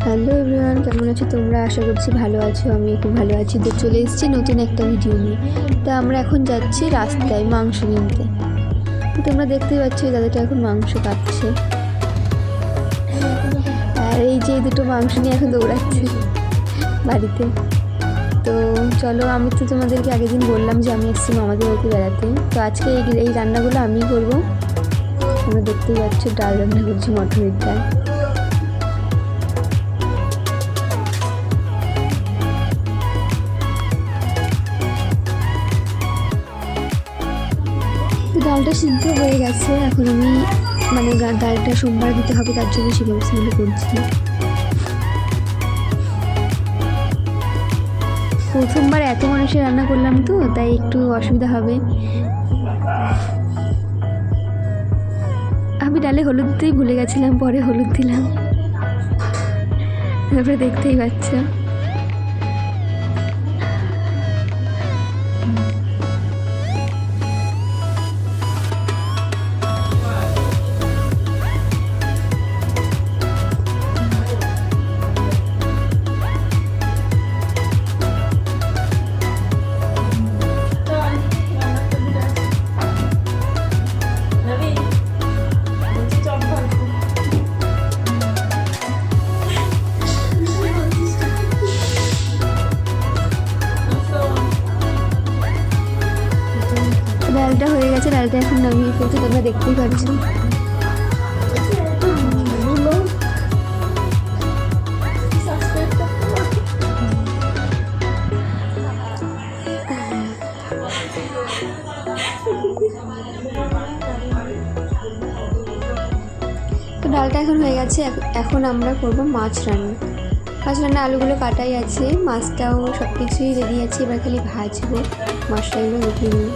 Hello everyone, কেমন আছো তোমরা? আশা করছি ভালো আছো। আমি খুব ভালো আছি। তো চলে এসেছি নতুন একটা ভিডিও নিয়ে। তো আমরা এখন যাচ্ছি রাস্তায় মাংস কিনতে। তোমরা দেখতেই পাচ্ছ দাদাটা এখন মাংস কাটছে, আর এই যে দুটো মাংস নিয়ে এখন দৌড়াচ্ছে বাড়িতে। তো চলো, আমি তো তোমাদেরকে আগের দিন বললাম যে আমি এসেছি মামাদের বাড়িতে বেড়াতে। তো আজকে এই রান্নাগুলো আমিই করবো। তোমরা দেখতেই পাচ্ছ ডাল রান্না করছি, মটরের ডাল। ডালটা সিদ্ধ হয়ে গেছে। এখন আমি ডালটা সোমবার দিতে হবে, তার জন্য সেই ব্যবস্থাগুলো করছি। প্রথমবার এত মানুষের রান্না করলাম তো, তাই একটু অসুবিধা হবে। আমি ডালে হলুদ দিতেই ভুলে গেছিলাম, পরে হলুদ দিলাম। তারপরে দেখতেই পাচ্ছ ডালটা হয়ে গেছে। ডালটা এখন নামিয়ে ফেলছি, তোমরা দেখতেই পাচ্ছ। তো ডালটা এখন হয়ে গেছে। এখন আমরা করবো মাছ রান্না। আলুগুলো কাটাই আছে, মাছটাও সব কিছুই রেডি আছে। এবার খালি ভাজবো, মশলাগুলো উঠিয়ে নিই।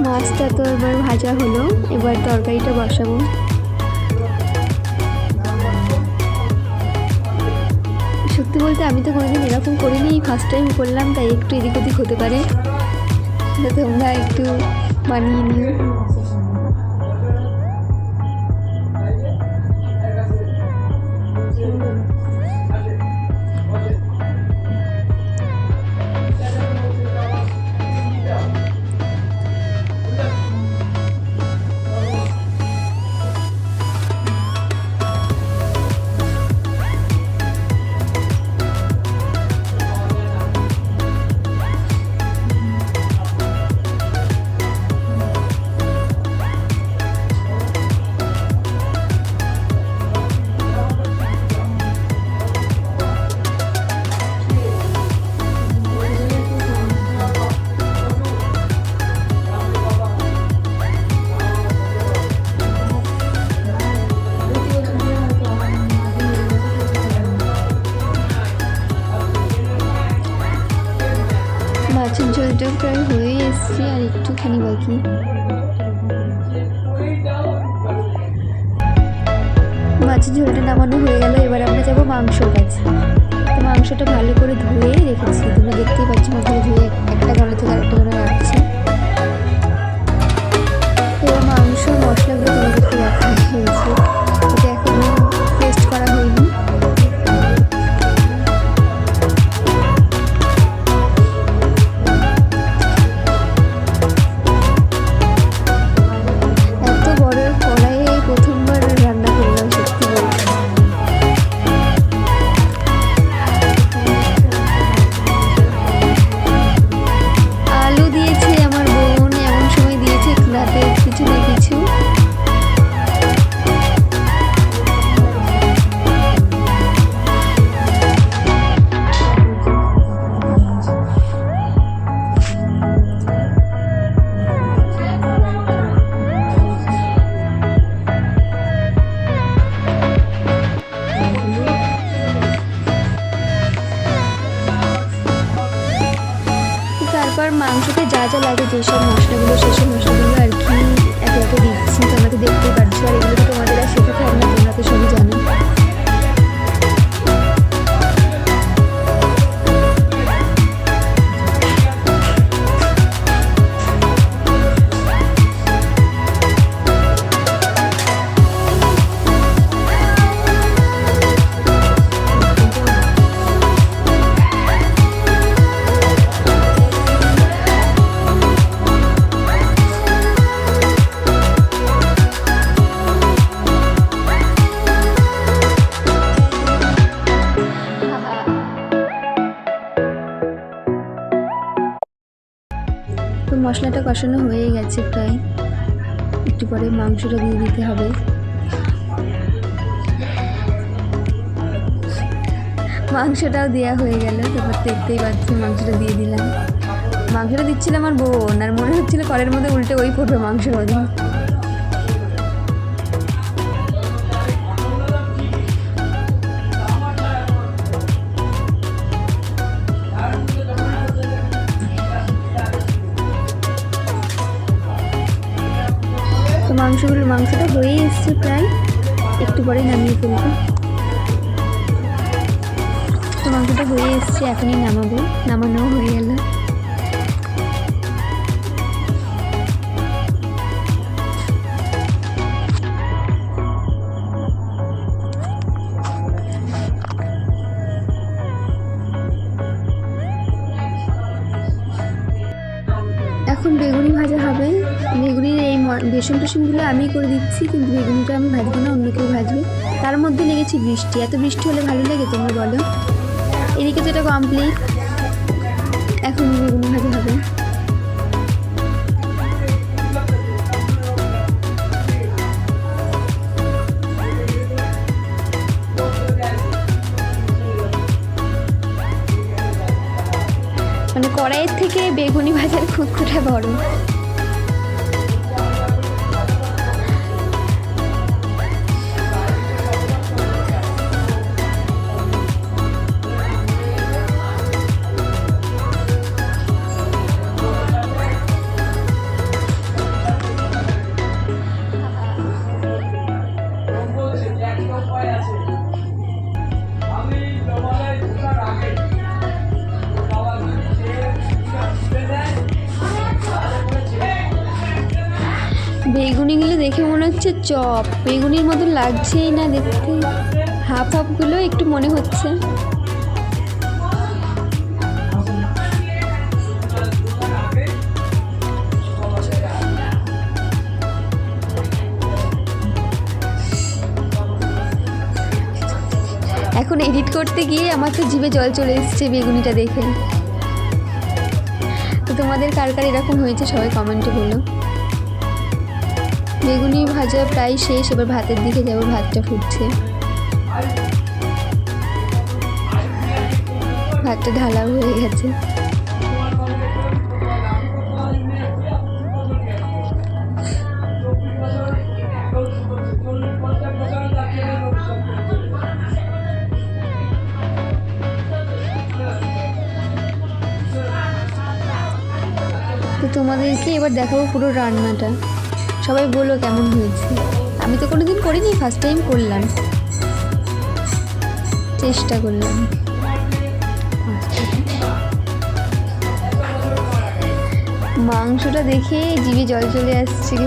মাছটা তো এবার ভাজা হলো, এবার তরকারিটা বসাবো। সত্যি বলতে আমি তো কোনোদিন এরকম করিনি, ফার্স্ট টাইম করলাম, তাই একটু এদিক ওদিক হতে পারে। তোমরা একটু বানিয়ে নিও। মাছের ঝোলটা প্রায় হয়ে এসছে, আর একটুখানি বাকি। মাছের ঝোলটা নামানো হয়ে গেল। এবার আমরা যাবো মাংসর কাছে। তো মাংসটা ভালো করে ধুয়ে রেখেছি, তোমরা দেখতেই পাচ্ছ। মাথায় ধুয়ে একটা গালে থেকে আরেকটা গালে রাখছি। এবার মাংস মশলাগুলো তোমাদেরকে দেখা হয়েছে, এটা এখনো পেস্ট করা হয়নি। আলু দিয়েছে মশলাটা কষানো হয়ে গেছে প্রায়, একটু পরে মাংসটা দিয়ে দিতে হবে। মাংসটাও দেওয়া হয়ে গেল, তারপর দেখতেই পাচ্ছি মাংসটা দিয়ে দিলাম। মাংসটা দিচ্ছিলাম আমার বোন, আর মনে হচ্ছিল কড়ের মধ্যে উল্টে ওই পড়বে মাংসের মধ্যে। তো মাংসটা হয়ে এসছে প্রায়, একটু পরে নামিয়ে ফেলবো। তো মাংসটা হয়ে এসছে, এখনই নামাবো, নামানো হয়ে গেল। এখন বেগুনি ভাজা হবে। বেগুনির এই বেসন টেসনগুলো আমি করে দিচ্ছি, কিন্তু বেগুনিটা আমি ভাজবো না, অন্য কেউ ভাজবে। তার মধ্যে লেগেছে বৃষ্টি, এত বৃষ্টি হলে ভালো লাগে তোমরা বলো? এদিকে তো এটা কমপ্লিট, এখন বেগুনি ভাজা হবে। মানে কড়াইয়ের থেকে বেগুনি ভাজার খুঁতখুঁটা বড়। বেগুনিগুলো দেখে মনে হচ্ছে চপ, বেগুনির মতো লাগছেই না দেখতে, হাফ হাফগুলো একটু মনে হচ্ছে। এখন এডিট করতে গিয়ে আমার তো জিভে জল চলে এসেছে বেগুনিটা দেখে। তো তোমাদের কার কার এরকম হয়েছে সবাই কমেন্টে বলো। বেগুনি ভাজা প্রায় শেষ, এবার ভাতের দিকে যাবো, ভাতটা ফুটছে। ভাতটা ঢালাও হয়ে গেছে। তো তোমাদেরকে এবার দেখাবো পুরো রান্নাটা, সবাই বলো কেমন হয়েছে। আমি তো কোনোদিন করিনি, ফার্স্ট টাইম করলাম, চেষ্টা করলাম। মাংসটা দেখে জিভে জল চলে আসছে।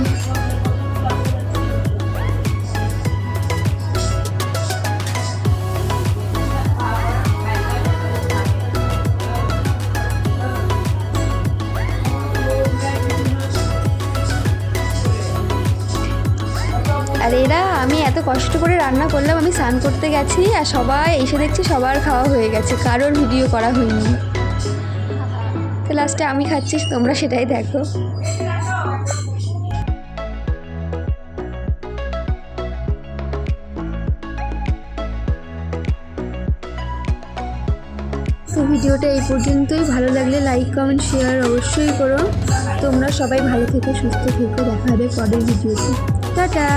আর এরা, আমি এত কষ্ট করে রান্না করলাম, আমি স্নান করতে গেছি আর সবাই এসে দেখছি সবার খাওয়া হয়ে গেছে, কারোর ভিডিও করা হয়নি। তো লাস্টে আমি খাচ্ছি, তোমরা সেটাই দেখো। তো ভিডিওটা এই পর্যন্তই, ভালো লাগলে লাইক কমেন্ট শেয়ার অবশ্যই করো। তোমরা সবাই ভালো থেকো, সুস্থ থেকো, দেখা হবে পরের ভিডিওতে। টাটা।